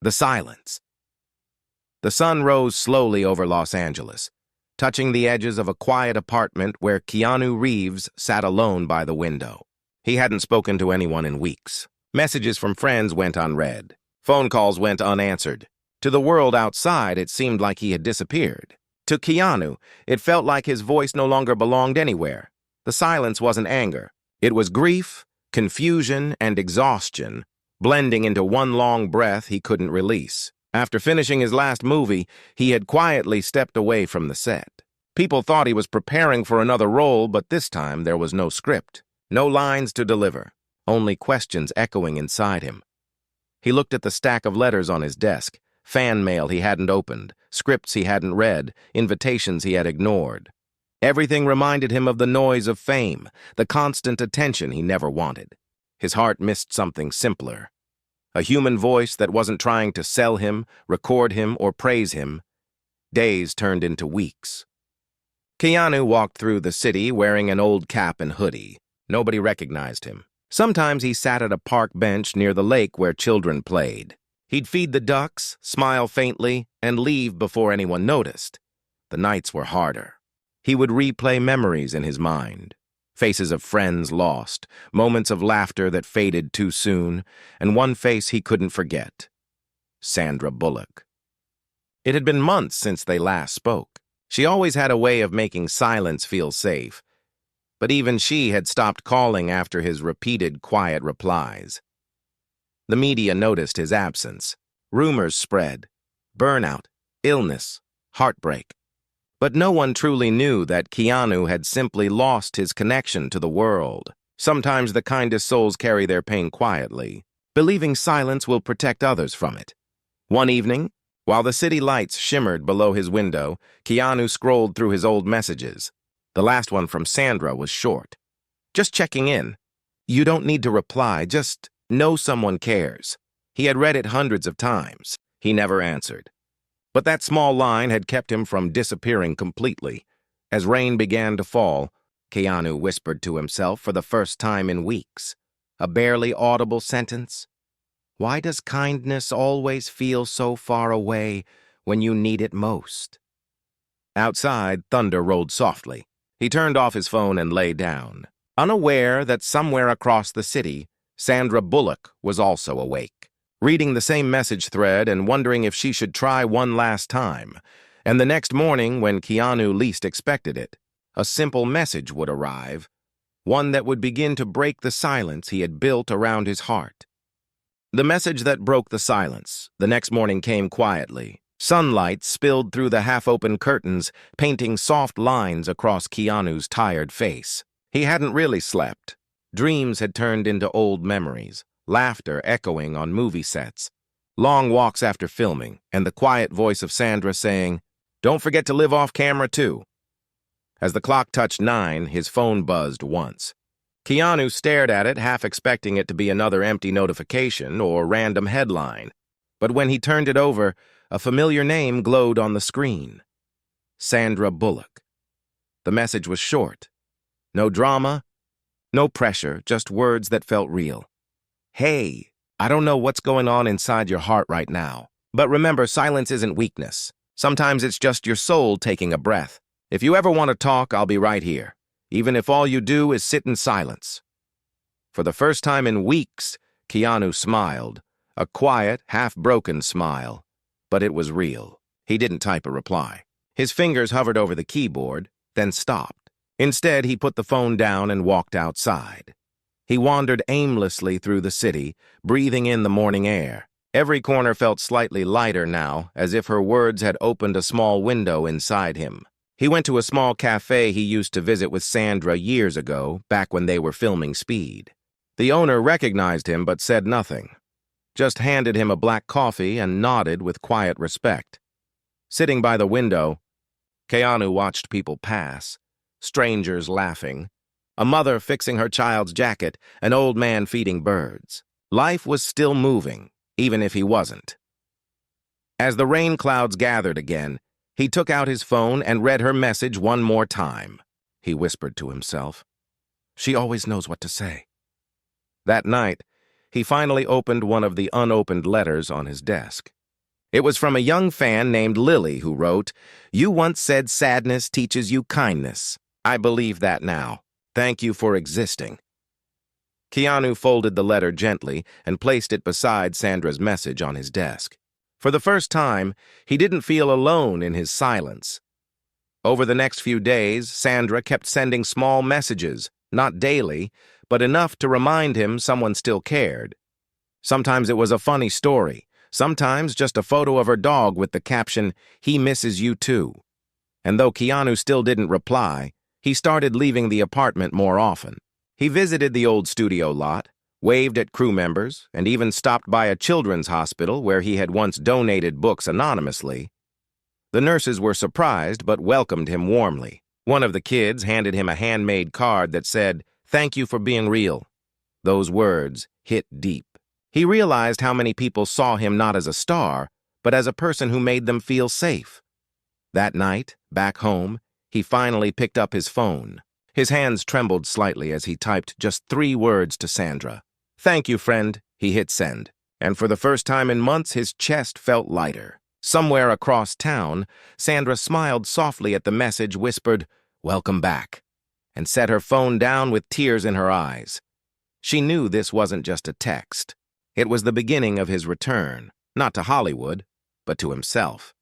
The silence. The sun rose slowly over Los Angeles, touching the edges of a quiet apartment where Keanu Reeves sat alone by the window. He hadn't spoken to anyone in weeks. Messages from friends went unread. Phone calls went unanswered. To the world outside, it seemed like he had disappeared. To Keanu, it felt like his voice no longer belonged anywhere. The silence wasn't anger. It was grief, confusion, and exhaustion, blending into one long breath he couldn't release. After finishing his last movie, he had quietly stepped away from the set. People thought he was preparing for another role, but this time there was no script, no lines to deliver, only questions echoing inside him. He looked at the stack of letters on his desk, fan mail he hadn't opened, scripts he hadn't read, invitations he had ignored. Everything reminded him of the noise of fame, the constant attention he never wanted. His heart missed something simpler. A human voice that wasn't trying to sell him, record him, or praise him. Days turned into weeks. Keanu walked through the city wearing an old cap and hoodie. Nobody recognized him. Sometimes he sat at a park bench near the lake where children played. He'd feed the ducks, smile faintly, and leave before anyone noticed. The nights were harder. He would replay memories in his mind. Faces of friends lost, moments of laughter that faded too soon, and one face he couldn't forget. Sandra Bullock. It had been months since they last spoke. She always had a way of making silence feel safe, but even she had stopped calling after his repeated quiet replies. The media noticed his absence. Rumors spread. Burnout, illness, heartbreak. But no one truly knew that Keanu had simply lost his connection to the world. Sometimes the kindest souls carry their pain quietly, believing silence will protect others from it. One evening, while the city lights shimmered below his window, Keanu scrolled through his old messages. The last one from Sandra was short. Just checking in. You don't need to reply, just know someone cares. He had read it hundreds of times. He never answered. But that small line had kept him from disappearing completely. As rain began to fall, Keanu whispered to himself for the first time in weeks. A barely audible sentence. Why does kindness always feel so far away when you need it most? Outside, thunder rolled softly. He turned off his phone and lay down, unaware that somewhere across the city, Sandra Bullock was also awake, reading the same message thread and wondering if she should try one last time. And the next morning, when Keanu least expected it, a simple message would arrive, one that would begin to break the silence he had built around his heart. The message that broke the silence the next morning came quietly. Sunlight spilled through the half-open curtains, painting soft lines across Keanu's tired face. He hadn't really slept. Dreams had turned into old memories, laughter echoing on movie sets, long walks after filming, and the quiet voice of Sandra saying, "Don't forget to live off camera too." As the clock touched 9, his phone buzzed once. Keanu stared at it, half expecting it to be another empty notification or random headline. But when he turned it over, a familiar name glowed on the screen. Sandra Bullock. The message was short. No drama, no pressure, just words that felt real. Hey, I don't know what's going on inside your heart right now, but remember, silence isn't weakness. Sometimes it's just your soul taking a breath. If you ever want to talk, I'll be right here, even if all you do is sit in silence. For the first time in weeks, Keanu smiled, a quiet, half-broken smile, but it was real. He didn't type a reply. His fingers hovered over the keyboard, then stopped. Instead, he put the phone down and walked outside. He wandered aimlessly through the city, breathing in the morning air. Every corner felt slightly lighter now, as if her words had opened a small window inside him. He went to a small cafe he used to visit with Sandra years ago, back when they were filming Speed. The owner recognized him but said nothing, just handed him a black coffee and nodded with quiet respect. Sitting by the window, Keanu watched people pass, strangers laughing, a mother fixing her child's jacket, an old man feeding birds. Life was still moving, even if he wasn't. As the rain clouds gathered again, he took out his phone and read her message one more time. He whispered to himself. She always knows what to say. That night, He finally opened one of the unopened letters on his desk. It was from a young fan named Lily who wrote, "You once said sadness teaches you kindness. I believe that now. Thank you for existing." Keanu folded the letter gently and placed it beside Sandra's message on his desk. For the first time, he didn't feel alone in his silence. Over the next few days, Sandra kept sending small messages, not daily, but enough to remind him someone still cared. Sometimes it was a funny story, sometimes just a photo of her dog with the caption, "He misses you too." And though Keanu still didn't reply, he started leaving the apartment more often. He visited the old studio lot, waved at crew members, and even stopped by a children's hospital where he had once donated books anonymously. The nurses were surprised but welcomed him warmly. One of the kids handed him a handmade card that said, "Thank you for being real." Those words hit deep. He realized how many people saw him not as a star, but as a person who made them feel safe. That night, back home, he finally picked up his phone. His hands trembled slightly as he typed just 3 words to Sandra. "Thank you, friend." He hit send. And for the first time in months, his chest felt lighter. Somewhere across town, Sandra smiled softly at the message, whispered, "Welcome back," and set her phone down with tears in her eyes. She knew this wasn't just a text. It was the beginning of his return, not to Hollywood, but to himself.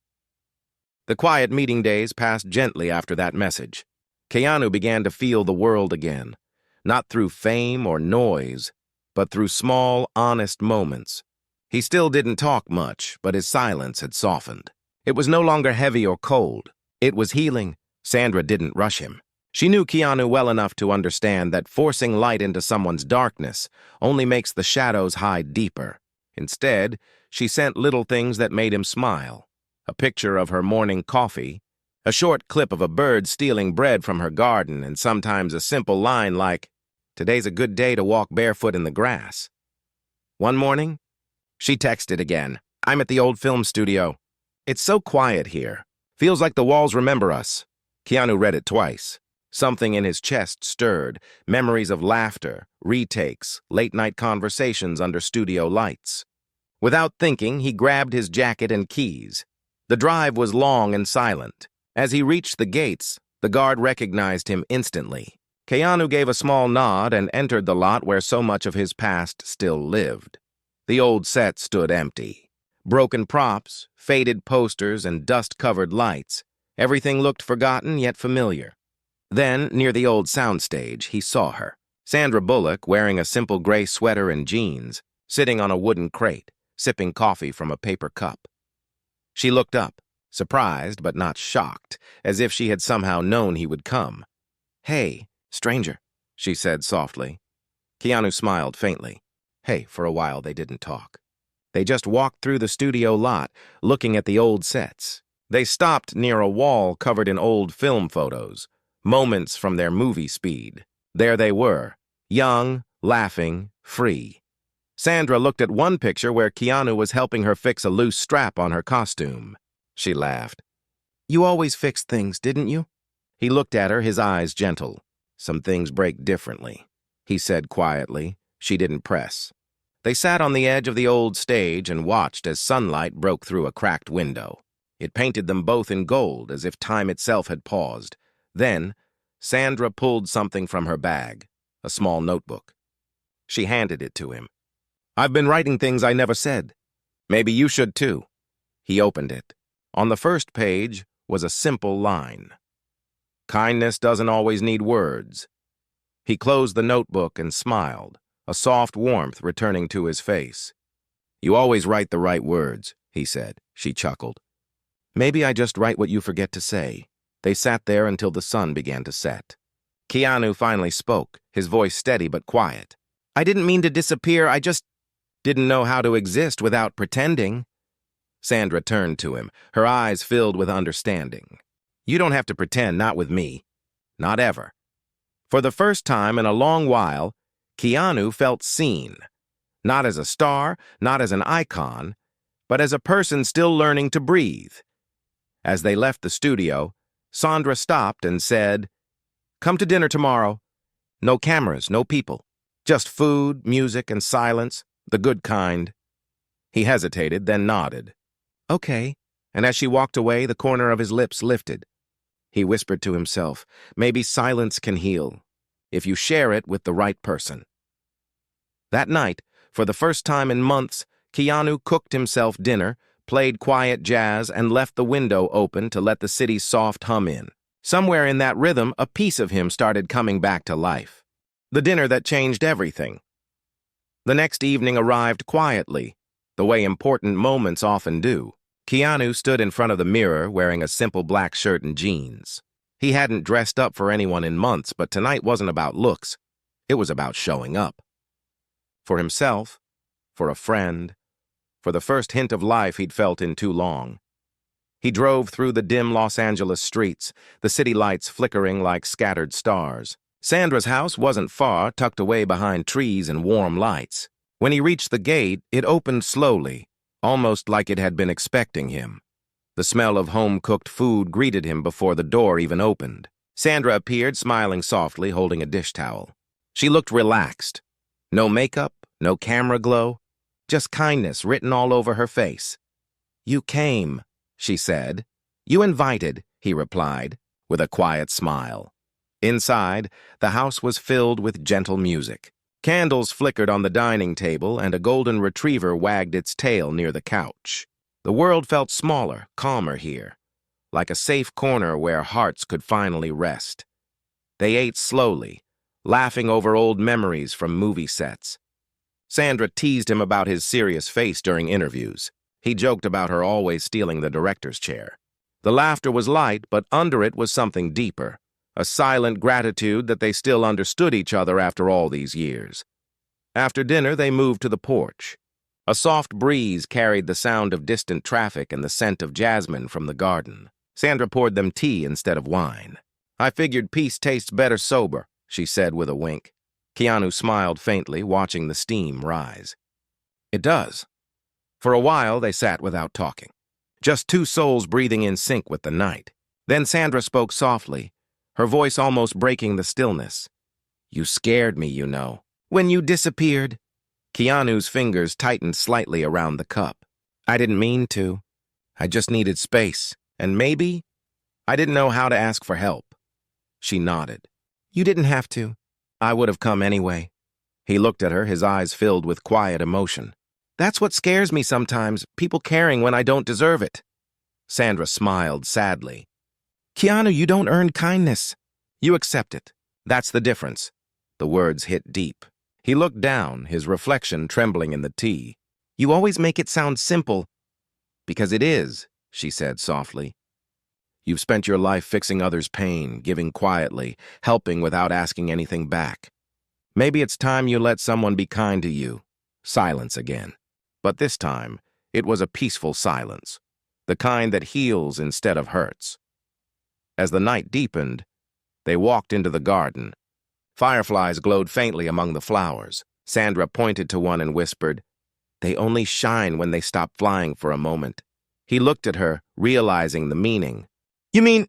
The quiet meeting days passed gently after that message. Keanu began to feel the world again, not through fame or noise, but through small, honest moments. He still didn't talk much, but his silence had softened. It was no longer heavy or cold. It was healing. Sandra didn't rush him. She knew Keanu well enough to understand that forcing light into someone's darkness only makes the shadows hide deeper. Instead, she sent little things that made him smile. A picture of her morning coffee, a short clip of a bird stealing bread from her garden, and sometimes a simple line like, "Today's a good day to walk barefoot in the grass." One morning, she texted again, "I'm at the old film studio. It's so quiet here. Feels like the walls remember us." Keanu read it twice. Something in his chest stirred, memories of laughter, retakes, late-night conversations under studio lights. Without thinking, he grabbed his jacket and keys. The drive was long and silent. As he reached the gates, the guard recognized him instantly. Keanu gave a small nod and entered the lot where so much of his past still lived. The old set stood empty. Broken props, faded posters, and dust-covered lights. Everything looked forgotten yet familiar. Then, near the old soundstage, he saw her. Sandra Bullock, wearing a simple gray sweater and jeans, sitting on a wooden crate, sipping coffee from a paper cup. She looked up, surprised but not shocked, as if she had somehow known he would come. "Hey, stranger," she said softly. Keanu smiled faintly. Hey, for a while they didn't talk. They just walked through the studio lot, looking at the old sets. They stopped near a wall covered in old film photos, moments from their movie speed. There they were, young, laughing, free. Sandra looked at one picture where Keanu was helping her fix a loose strap on her costume. She laughed. "You always fixed things, didn't you?" He looked at her, his eyes gentle. "Some things break differently," he said quietly. She didn't press. They sat on the edge of the old stage and watched as sunlight broke through a cracked window. It painted them both in gold, as if time itself had paused. Then, Sandra pulled something from her bag, a small notebook. She handed it to him. "I've been writing things I never said. Maybe you should too." He opened it. On the first page was a simple line. "Kindness doesn't always need words." He closed the notebook and smiled, a soft warmth returning to his face. "You always write the right words," he said. She chuckled. "Maybe I just write what you forget to say." They sat there until the sun began to set. Keanu finally spoke, his voice steady but quiet. "I didn't mean to disappear, I just didn't know how to exist without pretending." Sandra turned to him, her eyes filled with understanding. "You don't have to pretend, not with me. Not ever." For the first time in a long while, Keanu felt seen. Not as a star, not as an icon, but as a person still learning to breathe. As they left the studio, Sandra stopped and said, "Come to dinner tomorrow. No cameras, no people. Just food, music, and silence. The good kind. He hesitated, then nodded. Okay. And as she walked away, the corner of his lips lifted. He whispered to himself, maybe silence can heal, if you share it with the right person. That night, for the first time in months, Keanu cooked himself dinner, played quiet jazz, and left the window open to let the city's soft hum in. Somewhere in that rhythm, a piece of him started coming back to life. The dinner that changed everything. The next evening arrived quietly, the way important moments often do. Keanu stood in front of the mirror wearing a simple black shirt and jeans. He hadn't dressed up for anyone in months, but tonight wasn't about looks. It was about showing up. For himself, for a friend, for the first hint of life he'd felt in too long. He drove through the dim Los Angeles streets, the city lights flickering like scattered stars. Sandra's house wasn't far, tucked away behind trees and warm lights. When he reached the gate, it opened slowly, almost like it had been expecting him. The smell of home-cooked food greeted him before the door even opened. Sandra appeared, smiling softly, holding a dish towel. She looked relaxed. No makeup, no camera glow, just kindness written all over her face. "You came," she said. "You invited," he replied, with a quiet smile. Inside, the house was filled with gentle music. Candles flickered on the dining table, and a golden retriever wagged its tail near the couch. The world felt smaller, calmer here, like a safe corner where hearts could finally rest. They ate slowly, laughing over old memories from movie sets. Sandra teased him about his serious face during interviews. He joked about her always stealing the director's chair. The laughter was light, but under it was something deeper, a silent gratitude that they still understood each other after all these years. After dinner, they moved to the porch. A soft breeze carried the sound of distant traffic and the scent of jasmine from the garden. Sandra poured them tea instead of wine. "I figured peace tastes better sober," she said with a wink. Keanu smiled faintly, watching the steam rise. "It does." For a while, they sat without talking, just two souls breathing in sync with the night. Then Sandra spoke softly, her voice almost breaking the stillness. "You scared me, you know. When you disappeared." Keanu's fingers tightened slightly around the cup. "I didn't mean to. I just needed space, and maybe I didn't know how to ask for help." She nodded. "You didn't have to. I would have come anyway." He looked at her, his eyes filled with quiet emotion. "That's what scares me sometimes, people caring when I don't deserve it." Sandra smiled sadly. "Keanu, you don't earn kindness. You accept it. That's the difference." The words hit deep. He looked down, his reflection trembling in the tea. "You always make it sound simple." "Because it is," she said softly. "You've spent your life fixing others' pain, giving quietly, helping without asking anything back. Maybe it's time you let someone be kind to you." Silence again. But this time, it was a peaceful silence, the kind that heals instead of hurts. As the night deepened, they walked into the garden. Fireflies glowed faintly among the flowers. Sandra pointed to one and whispered, "They only shine when they stop flying for a moment." He looked at her, realizing the meaning. "You mean,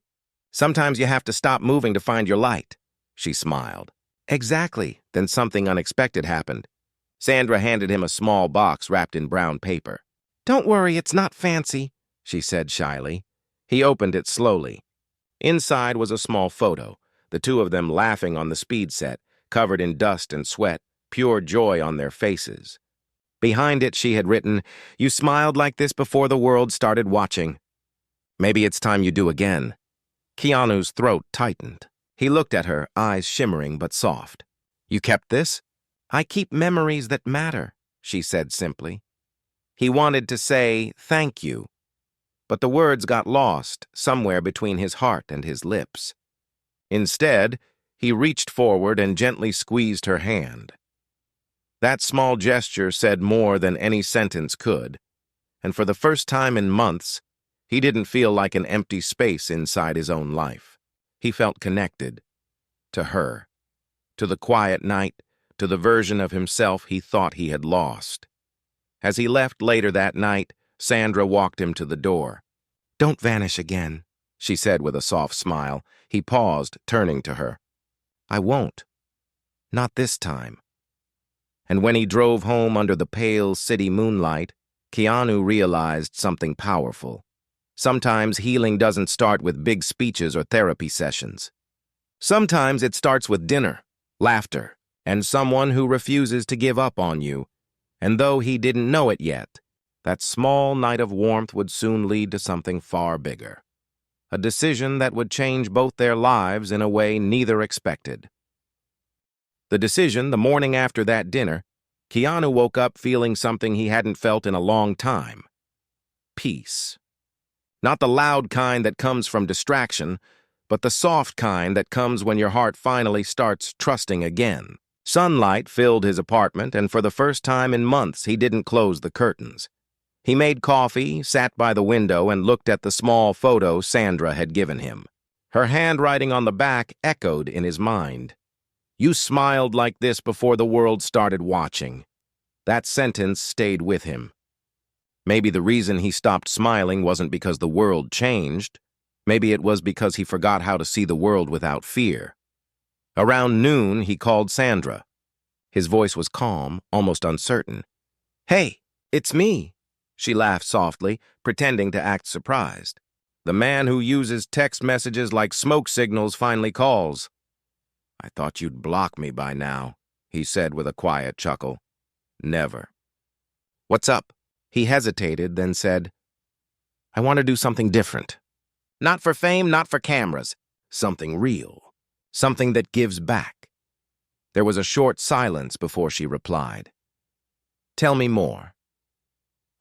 sometimes you have to stop moving to find your light?" She smiled. "Exactly." Then something unexpected happened. Sandra handed him a small box wrapped in brown paper. "Don't worry, it's not fancy," she said shyly. He opened it slowly. Inside was a small photo, the two of them laughing on the speed set, covered in dust and sweat, pure joy on their faces. Behind it, she had written, "You smiled like this before the world started watching. Maybe it's time you do again." Keanu's throat tightened. He looked at her, eyes shimmering but soft. "You kept this?" "I keep memories that matter," she said simply. He wanted to say, "Thank you," but the words got lost somewhere between his heart and his lips. Instead, he reached forward and gently squeezed her hand. That small gesture said more than any sentence could, and for the first time in months, he didn't feel like an empty space inside his own life. He felt connected to her, to the quiet night, to the version of himself he thought he had lost. As he left later that night, Sandra walked him to the door. "Don't vanish again," she said with a soft smile. He paused, turning to her. "I won't. Not this time." And when he drove home under the pale city moonlight, Keanu realized something powerful. Sometimes healing doesn't start with big speeches or therapy sessions. Sometimes it starts with dinner, laughter, and someone who refuses to give up on you. And though he didn't know it yet, that small night of warmth would soon lead to something far bigger. A decision that would change both their lives in a way neither expected. The decision, the morning after that dinner, Keanu woke up feeling something he hadn't felt in a long time. Peace. Not the loud kind that comes from distraction, but the soft kind that comes when your heart finally starts trusting again. Sunlight filled his apartment, and for the first time in months, he didn't close the curtains. He made coffee, sat by the window, and looked at the small photo Sandra had given him. Her handwriting on the back echoed in his mind. "You smiled like this before the world started watching." That sentence stayed with him. Maybe the reason he stopped smiling wasn't because the world changed. Maybe it was because he forgot how to see the world without fear. Around noon, he called Sandra. His voice was calm, almost uncertain. "Hey, it's me." She laughed softly, pretending to act surprised. "The man who uses text messages like smoke signals finally calls." "I thought you'd block me by now," he said with a quiet chuckle. "Never." "What's up?" He hesitated, then said, "I want to do something different. Not for fame, not for cameras. Something real. Something that gives back." There was a short silence before she replied. "Tell me more."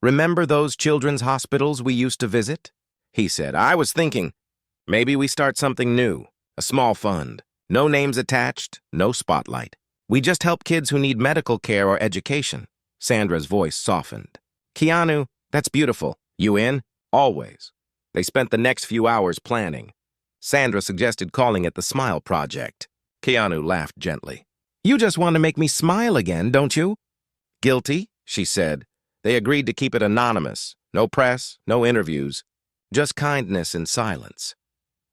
"Remember those children's hospitals we used to visit?" He said. "I was thinking, maybe we start something new, a small fund. No names attached, no spotlight. We just help kids who need medical care or education." Sandra's voice softened. "Keanu, that's beautiful. You in?" "Always." They spent the next few hours planning. Sandra suggested calling it the Smile Project. Keanu laughed gently. "You just want to make me smile again, don't you?" "Guilty," she said. They agreed to keep it anonymous. No press, no interviews. Just kindness and silence.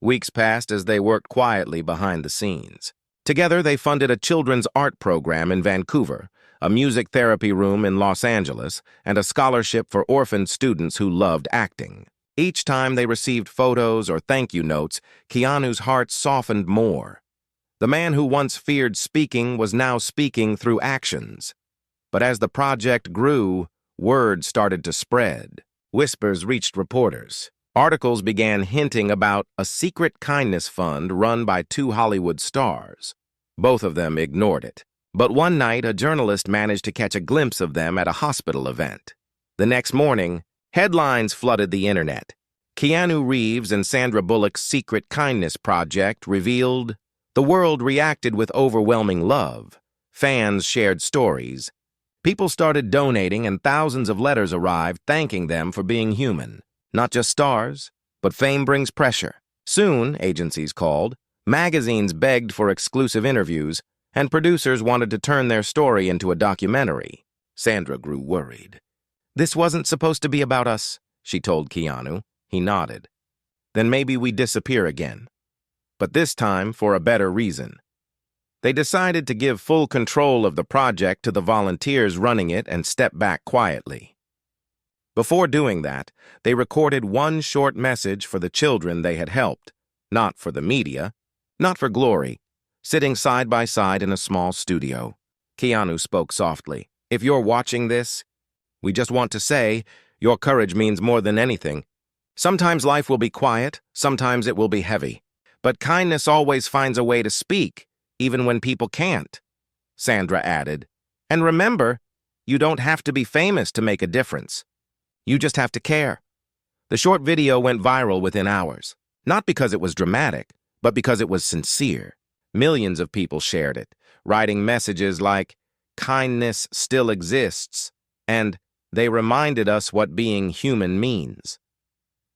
Weeks passed as they worked quietly behind the scenes. Together, they funded a children's art program in Vancouver, a music therapy room in Los Angeles, and a scholarship for orphaned students who loved acting. Each time they received photos or thank you notes, Keanu's heart softened more. The man who once feared speaking was now speaking through actions. But as the project grew, word started to spread. Whispers reached reporters. Articles began hinting about a secret kindness fund run by two Hollywood stars. Both of them ignored it. But one night, a journalist managed to catch a glimpse of them at a hospital event. The next morning, headlines flooded the internet. Keanu Reeves and Sandra Bullock's secret kindness project revealed. The world reacted with overwhelming love. Fans shared stories. People started donating, and thousands of letters arrived thanking them for being human. Not just stars, but fame brings pressure. Soon, agencies called, magazines begged for exclusive interviews, and producers wanted to turn their story into a documentary. Sandra grew worried. "This wasn't supposed to be about us," she told Keanu. He nodded. "Then maybe we disappear again. But this time for a better reason." They decided to give full control of the project to the volunteers running it and step back quietly. Before doing that, they recorded one short message for the children they had helped, not for the media, not for glory, sitting side by side in a small studio. Keanu spoke softly. "If you're watching this, we just want to say your courage means more than anything. Sometimes life will be quiet, sometimes it will be heavy. But kindness always finds a way to speak, even when people can't." Sandra added, "And remember, you don't have to be famous to make a difference. You just have to care." The short video went viral within hours, not because it was dramatic, but because it was sincere. Millions of people shared it, writing messages like, "Kindness still exists," and "They reminded us what being human means."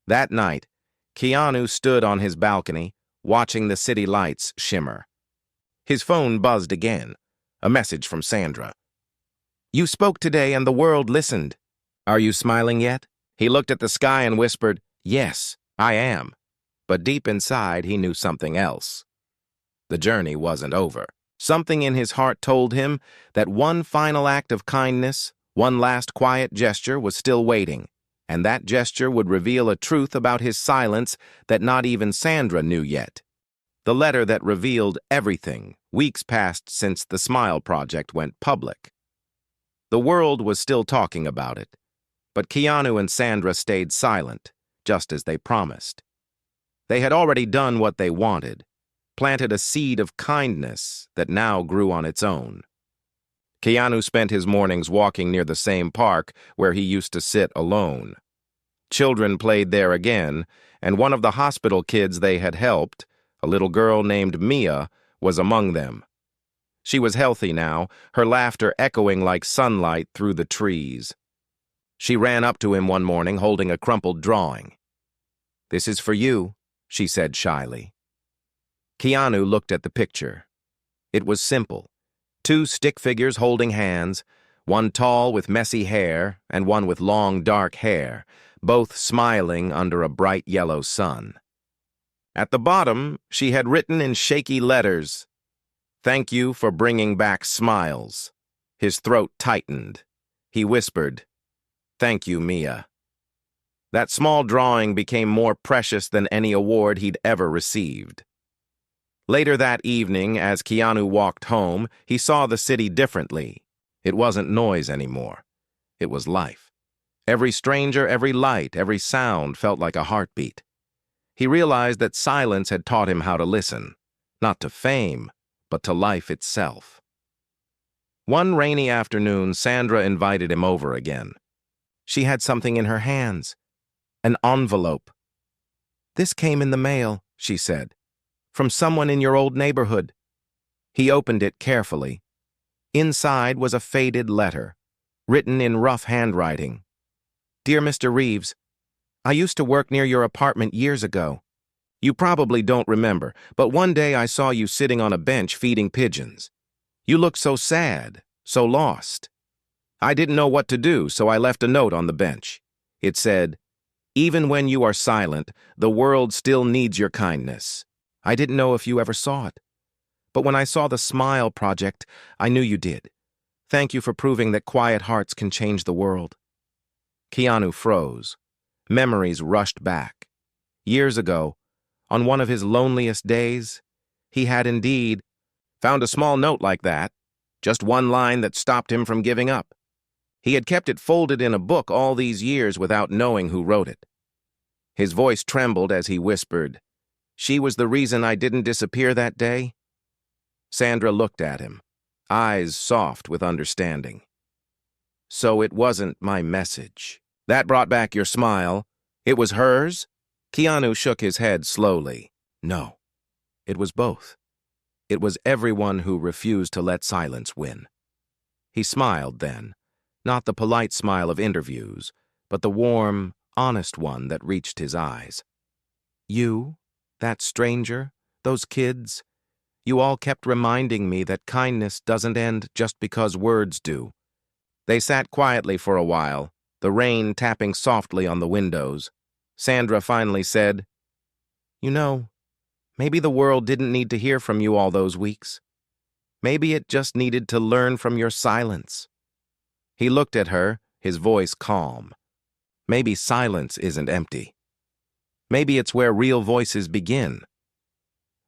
That night, Keanu stood on his balcony, watching the city lights shimmer. His phone buzzed again, a message from Sandra. "You spoke today and the world listened. Are you smiling yet?" He looked at the sky and whispered, "Yes, I am." But deep inside, he knew something else. The journey wasn't over. Something in his heart told him that one final act of kindness, one last quiet gesture was still waiting, and that gesture would reveal a truth about his silence that not even Sandra knew yet. The letter that revealed everything, weeks passed since the Smile Project went public. The world was still talking about it, but Keanu and Sandra stayed silent, just as they promised. They had already done what they wanted, planted a seed of kindness that now grew on its own. Keanu spent his mornings walking near the same park where he used to sit alone. Children played there again, and one of the hospital kids they had helped, a little girl named Mia, was among them. She was healthy now, her laughter echoing like sunlight through the trees. She ran up to him one morning holding a crumpled drawing. "This is for you," she said shyly. Keanu looked at the picture. It was simple. Two stick figures holding hands, one tall with messy hair and one with long dark hair, both smiling under a bright yellow sun. At the bottom, she had written in shaky letters, "Thank you for bringing back smiles." His throat tightened. He whispered, "Thank you, Mia." That small drawing became more precious than any award he'd ever received. Later that evening, as Keanu walked home, he saw the city differently. It wasn't noise anymore. It was life. Every stranger, every light, every sound felt like a heartbeat. He realized that silence had taught him how to listen, not to fame, but to life itself. One rainy afternoon, Sandra invited him over again. She had something in her hands, an envelope. "This came in the mail," she said, "from someone in your old neighborhood." He opened it carefully. Inside was a faded letter, written in rough handwriting. "Dear Mr. Reeves, I used to work near your apartment years ago. You probably don't remember, but one day I saw you sitting on a bench feeding pigeons. You looked so sad, so lost. I didn't know what to do, so I left a note on the bench. It said, 'Even when you are silent, the world still needs your kindness.' I didn't know if you ever saw it. But when I saw the Smile Project, I knew you did. Thank you for proving that quiet hearts can change the world." Keanu froze. Memories rushed back. Years ago, on one of his loneliest days, he had indeed found a small note like that, just one line that stopped him from giving up. He had kept it folded in a book all these years without knowing who wrote it. His voice trembled as he whispered, "She was the reason I didn't disappear that day?" Sandra looked at him, eyes soft with understanding. "So it wasn't my message. That brought back your smile. It was hers?" Keanu shook his head slowly. "No, it was both. It was everyone who refused to let silence win." He smiled then, not the polite smile of interviews, but the warm, honest one that reached his eyes. "You, that stranger, those kids, you all kept reminding me that kindness doesn't end just because words do." They sat quietly for a while, the rain tapping softly on the windows. Sandra finally said, "You know, maybe the world didn't need to hear from you all those weeks. Maybe it just needed to learn from your silence." He looked at her, his voice calm. Maybe silence isn't empty. Maybe it's where real voices begin.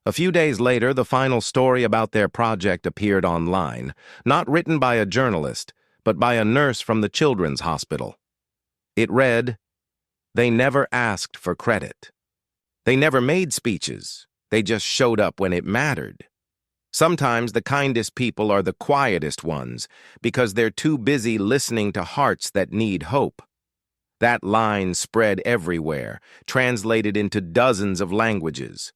A few days later, the final story about their project appeared online, not written by a journalist, but by a nurse from the children's hospital. It read, "They never asked for credit. They never made speeches. They just showed up when it mattered. Sometimes the kindest people are the quietest ones because they're too busy listening to hearts that need hope." That line spread everywhere, translated into dozens of languages.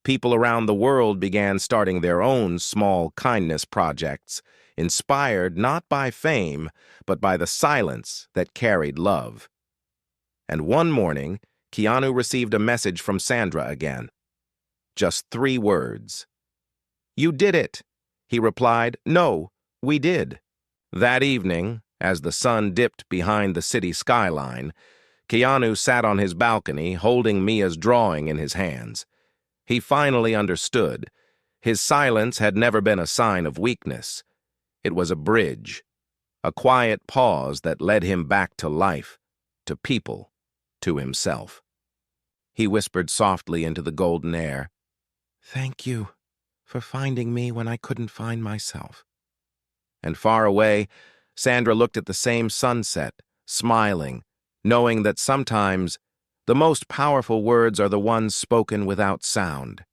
People around the world began starting their own small kindness projects, inspired not by fame, but by the silence that carried love. And one morning, Keanu received a message from Sandra again. Just 3 words. "You did it," he replied. "No, we did." That evening, as the sun dipped behind the city skyline, Keanu sat on his balcony holding Mia's drawing in his hands. He finally understood. His silence had never been a sign of weakness. It was a bridge, a quiet pause that led him back to life, to people, to himself. He whispered softly into the golden air, "Thank you for finding me when I couldn't find myself." And far away, Sandra looked at the same sunset, smiling, knowing that sometimes the most powerful words are the ones spoken without sound.